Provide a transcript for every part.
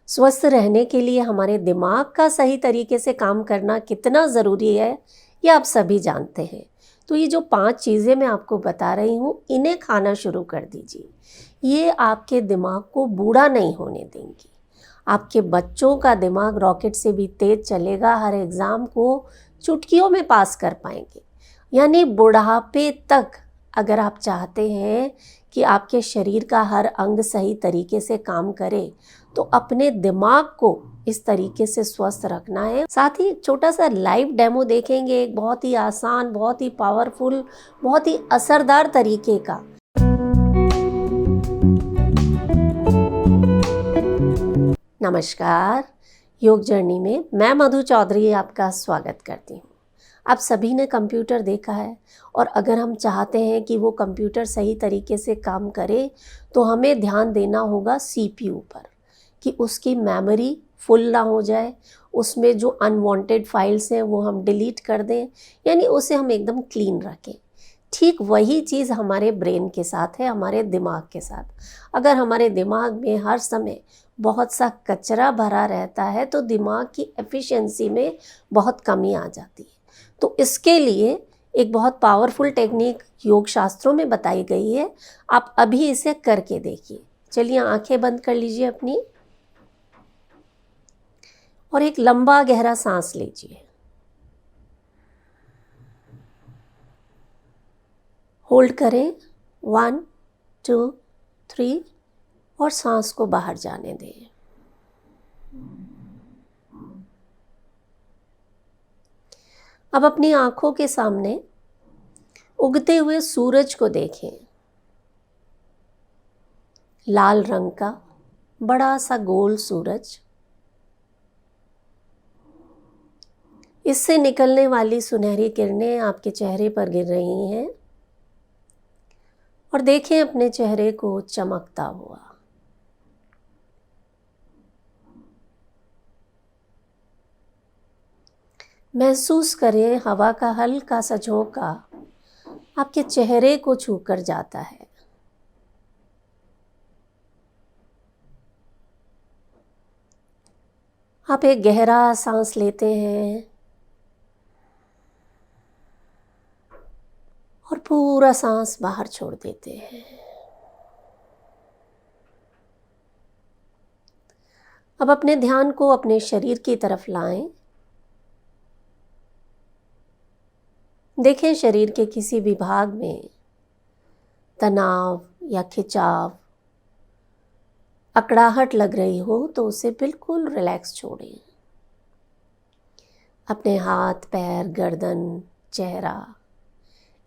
स्वस्थ रहने के लिए हमारे दिमाग का सही तरीके से काम करना कितना ज़रूरी है, ये आप सभी जानते हैं। तो ये जो 5 चीज़ें मैं आपको बता रही हूँ, इन्हें खाना शुरू कर दीजिए। ये आपके दिमाग को बूढ़ा नहीं होने देंगी। आपके बच्चों का दिमाग रॉकेट से भी तेज़ चलेगा, हर एग्ज़ाम को चुटकियों में पास कर पाएंगे। यानी बुढ़ापे तक अगर आप चाहते हैं कि आपके शरीर का हर अंग सही तरीके से काम करे, तो अपने दिमाग को इस तरीके से स्वस्थ रखना है। साथ ही छोटा सा लाइव डेमो देखेंगे, एक बहुत ही आसान, बहुत ही पावरफुल, बहुत ही असरदार तरीके का। नमस्कार, योग जर्नी में मैं मधु चौधरी आपका स्वागत करती हूँ। आप सभी ने कंप्यूटर देखा है, और अगर हम चाहते हैं कि वो कंप्यूटर सही तरीके से काम करे, तो हमें ध्यान देना होगा सीपीयू पर, कि उसकी मेमोरी फुल ना हो जाए, उसमें जो अनवांटेड फाइल्स हैं वो हम डिलीट कर दें, यानी उसे हम एकदम क्लीन रखें। ठीक वही चीज़ हमारे ब्रेन के साथ है, हमारे दिमाग के साथ। अगर हमारे दिमाग में हर समय बहुत सा कचरा भरा रहता है, तो दिमाग की एफिशिएंसी में बहुत कमी आ जाती है। तो इसके लिए एक बहुत पावरफुल टेक्निक योग शास्त्रों में बताई गई है। आप अभी इसे करके देखिए। चलिए आंखें बंद कर लीजिए अपनी, और एक लंबा गहरा सांस लीजिए। होल्ड करें 1 2 3 और सांस को बाहर जाने दें। अब अपनी आंखों के सामने उगते हुए सूरज को देखें। लाल रंग का बड़ा सा गोल सूरज, इससे निकलने वाली सुनहरी किरणें आपके चेहरे पर गिर रही हैं, और देखें अपने चेहरे को चमकता हुआ। महसूस करें हवा का हल्का सा झोंका आपके चेहरे को छूकर जाता है। आप एक गहरा सांस लेते हैं और पूरा सांस बाहर छोड़ देते हैं। अब अपने ध्यान को अपने शरीर की तरफ लाएं। देखें शरीर के किसी भी भाग में तनाव या खिंचाव, अकड़ाहट लग रही हो, तो उसे बिल्कुल रिलैक्स छोड़ें। अपने हाथ, पैर, गर्दन, चेहरा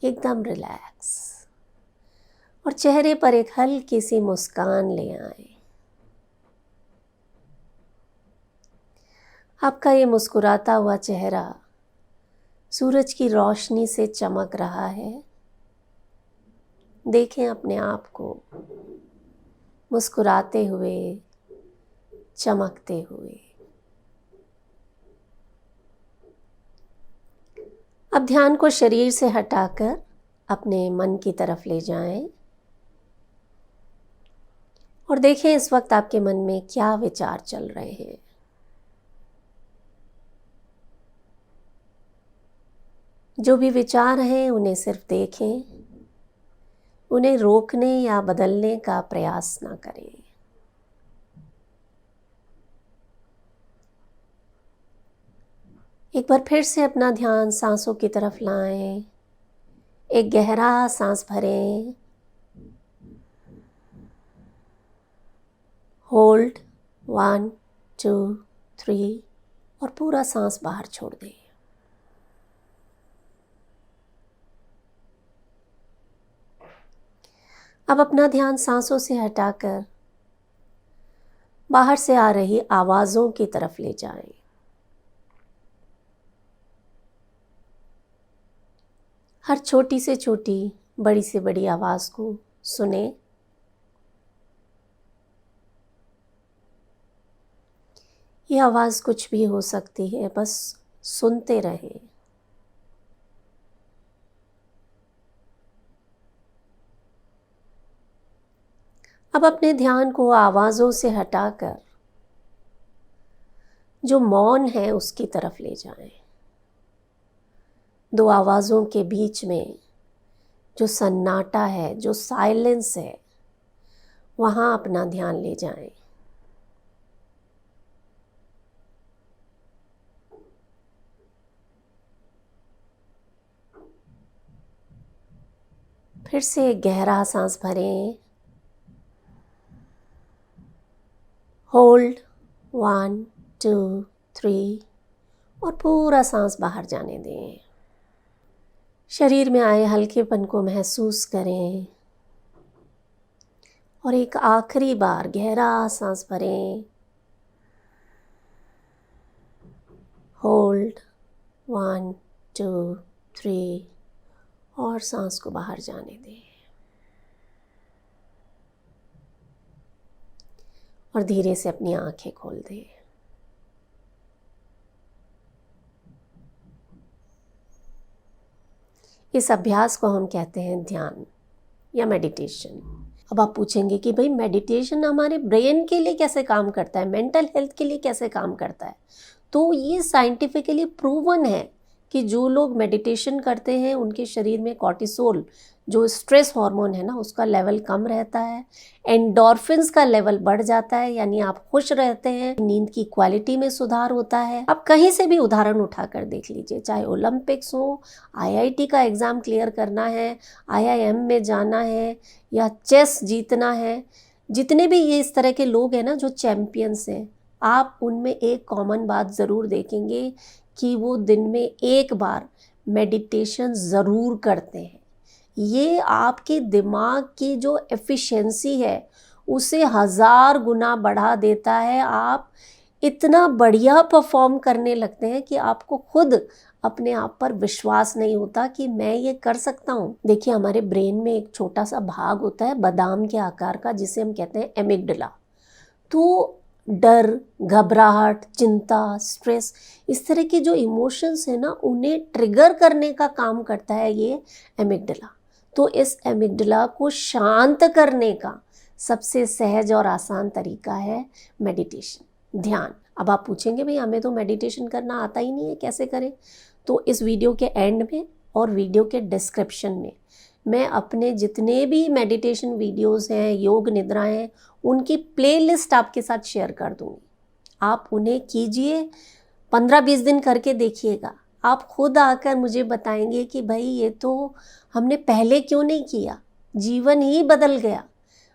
एकदम रिलैक्स, और चेहरे पर एक हल्की सी मुस्कान ले आए। आपका ये मुस्कुराता हुआ चेहरा सूरज की रोशनी से चमक रहा है। देखें अपने आप को मुस्कुराते हुए, चमकते हुए। अब ध्यान को शरीर से हटाकर अपने मन की तरफ ले जाएं, और देखें इस वक्त आपके मन में क्या विचार चल रहे हैं। जो भी विचार हैं उन्हें सिर्फ देखें, उन्हें रोकने या बदलने का प्रयास ना करें। एक बार फिर से अपना ध्यान सांसों की तरफ लाएं। एक गहरा सांस भरें, होल्ड 1 2 3 और पूरा सांस बाहर छोड़ दें। अब अपना ध्यान सांसों से हटाकर बाहर से आ रही आवाज़ों की तरफ ले जाएं। हर छोटी से छोटी, बड़ी से बड़ी आवाज़ को सुने। ये आवाज़ कुछ भी हो सकती है, बस सुनते रहें। अब अपने ध्यान को आवाज़ों से हटाकर जो मौन है उसकी तरफ ले जाएं। दो आवाज़ों के बीच में जो सन्नाटा है, जो साइलेंस है, वहाँ अपना ध्यान ले जाएं। फिर से एक गहरा सांस भरें, होल्ड 1 2 3 और पूरा सांस बाहर जाने दें। शरीर में आए हल्केपन को महसूस करें और एक आखिरी बार गहरा सांस भरें, होल्ड 1 2 3 और सांस को बाहर जाने दें और धीरे से अपनी आंखें खोल दें। इस अभ्यास को हम कहते हैं ध्यान या मेडिटेशन। अब आप पूछेंगे कि भाई मेडिटेशन हमारे ब्रेन के लिए कैसे काम करता है, मेंटल हेल्थ के लिए कैसे काम करता है? तो ये साइंटिफिकली प्रूवन है कि जो लोग मेडिटेशन करते हैं उनके शरीर में कॉर्टिसोल, जो स्ट्रेस हार्मोन है ना, उसका लेवल कम रहता है, एंडोर्फिन्स का लेवल बढ़ जाता है, यानी आप खुश रहते हैं, नींद की क्वालिटी में सुधार होता है। आप कहीं से भी उदाहरण उठाकर देख लीजिए, चाहे ओलंपिक्स हो, आईआईटी का एग्ज़ाम क्लियर करना है, आईआईएम में जाना है या चेस जीतना है, जितने भी ये इस तरह के लोग हैं ना जो चैम्पियंस हैं, आप उनमें एक कॉमन बात ज़रूर देखेंगे कि वो दिन में एक बार मेडिटेशन ज़रूर करते हैं। ये आपके दिमाग की जो एफिशिएंसी है उसे 1000 गुना बढ़ा देता है। आप इतना बढ़िया परफॉर्म करने लगते हैं कि आपको खुद अपने आप पर विश्वास नहीं होता कि मैं ये कर सकता हूँ। देखिए, हमारे ब्रेन में एक छोटा सा भाग होता है बादाम के आकार का, जिसे हम कहते हैं एमिगडला। तो डर, घबराहट, चिंता, स्ट्रेस, इस तरह के जो इमोशंस हैं ना, उन्हें ट्रिगर करने का काम करता है ये एमिगडला। तो इस एमिगडला को शांत करने का सबसे सहज और आसान तरीका है मेडिटेशन, ध्यान। अब आप पूछेंगे भाई हमें तो मेडिटेशन करना आता ही नहीं है, कैसे करें? तो इस वीडियो के एंड में और वीडियो के डिस्क्रिप्शन में मैं अपने जितने भी मेडिटेशन वीडियोस हैं, योग निद्राएं हैं, उनकी प्लेलिस्ट आपके साथ शेयर कर दूँगी। आप उन्हें कीजिए, 15-20 दिन करके देखिएगा। आप खुद आकर मुझे बताएंगे कि भाई ये तो हमने पहले क्यों नहीं किया, जीवन ही बदल गया।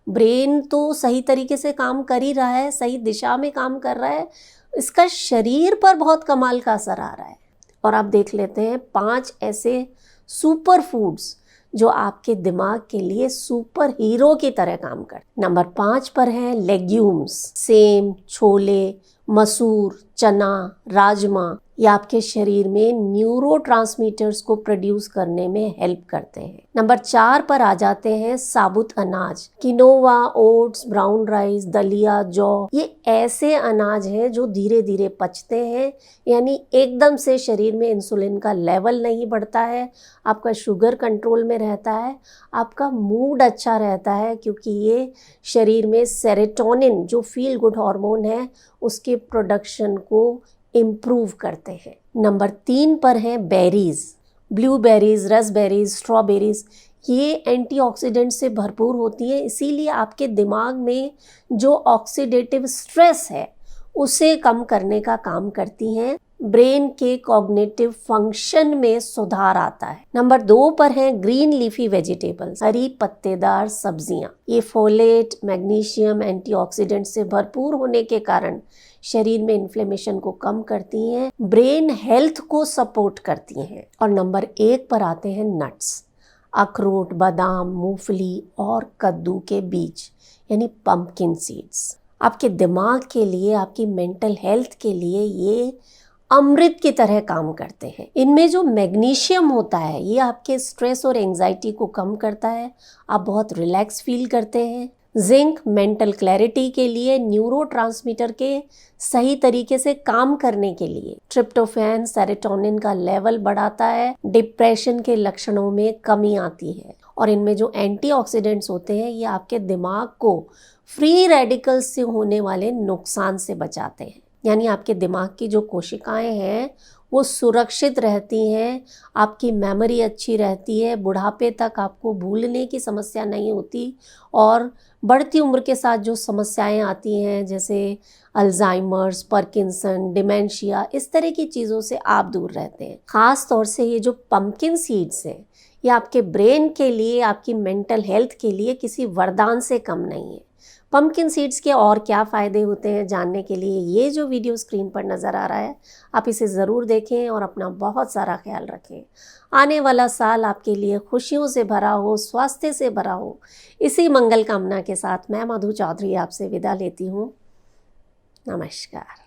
ब्रेन तो सही तरीके से काम कर ही रहा है, सही दिशा में काम कर रहा है, इसका शरीर पर बहुत कमाल का असर आ रहा है। और आप देख लेते हैं 5 ऐसे सुपर फूड्स जो आपके दिमाग के लिए सुपर हीरो की तरह काम कर। नंबर 5 पर है लेग्यूम्स, सेम, छोले, मसूर, चना, राजमा। ये आपके शरीर में न्यूरोट्रांसमीटर्स को प्रोड्यूस करने में हेल्प करते हैं। नंबर 4 पर आ जाते हैं साबुत अनाज, किनोवा, ओट्स, ब्राउन राइस, दलिया, जौ। ये ऐसे अनाज हैं जो धीरे धीरे पचते हैं, यानी एकदम से शरीर में इंसुलिन का लेवल नहीं बढ़ता है, आपका शुगर कंट्रोल में रहता है, आपका मूड अच्छा रहता है, क्योंकि ये शरीर में सेरोटोनिन जो फील गुड हार्मोन है उसके प्रोडक्शन को इम्प्रूव करते हैं। नंबर 3 पर है बेरीज, ब्लूबेरीज, रसबेरीज, स्ट्रॉबेरीज। ये एंटीऑक्सीडेंट से भरपूर होती हैं, इसीलिए आपके दिमाग में जो ऑक्सीडेटिव स्ट्रेस है उसे कम करने का काम करती हैं। ब्रेन के कॉग्निटिव फंक्शन में सुधार आता है। नंबर 2 पर है ग्रीन लीफी वेजिटेबल्स, हरी पत्तेदार सब्जियां। ये फोलेट, मैग्नीशियम, एंटीऑक्सीडेंट से भरपूर होने के कारण शरीर में इन्फ्लेमेशन को कम करती हैं, ब्रेन हेल्थ को सपोर्ट करती हैं। और नंबर 1 पर आते हैं नट्स, अखरोट, बादाम, मूंगफली और कद्दू के बीज, यानी पंपकिन सीड्स। आपके दिमाग के लिए, आपकी मेंटल हेल्थ के लिए ये अमृत की तरह काम करते हैं। इनमें जो मैग्नीशियम होता है ये आपके स्ट्रेस और एंजाइटी को कम करता है, आप बहुत रिलैक्स फील करते हैं। जिंक मेंटल क्लैरिटी के लिए, न्यूरोट्रांसमीटर के सही तरीके से काम करने के लिए। ट्रिप्टोफैन, सेरोटोनिन का लेवल बढ़ाता है, डिप्रेशन के लक्षणों में कमी आती है। और इनमें जो एंटीऑक्सीडेंट्स होते हैं ये आपके दिमाग को फ्री रेडिकल्स से होने वाले नुकसान से बचाते हैं। यानी आपके दिमाग की जो कोशिकाएं हैं वो सुरक्षित रहती हैं, आपकी मेमोरी अच्छी रहती है, बुढ़ापे तक आपको भूलने की समस्या नहीं होती और बढ़ती उम्र के साथ जो समस्याएं आती हैं जैसे अल्जाइमर्स, पार्किंसन, डिमेंशिया, इस तरह की चीज़ों से आप दूर रहते हैं। ख़ास तौर से ये जो पंपकिन सीड्स हैं ये आपके ब्रेन के लिए, आपकी मेंटल हेल्थ के लिए किसी वरदान से कम नहीं है। पंपकिन सीड्स के और क्या फ़ायदे होते हैं जानने के लिए ये जो वीडियो स्क्रीन पर नज़र आ रहा है आप इसे ज़रूर देखें और अपना बहुत सारा ख्याल रखें। आने वाला साल आपके लिए खुशियों से भरा हो, स्वास्थ्य से भरा हो, इसी मंगल कामना के साथ मैं मधु चौधरी आपसे विदा लेती हूँ। नमस्कार।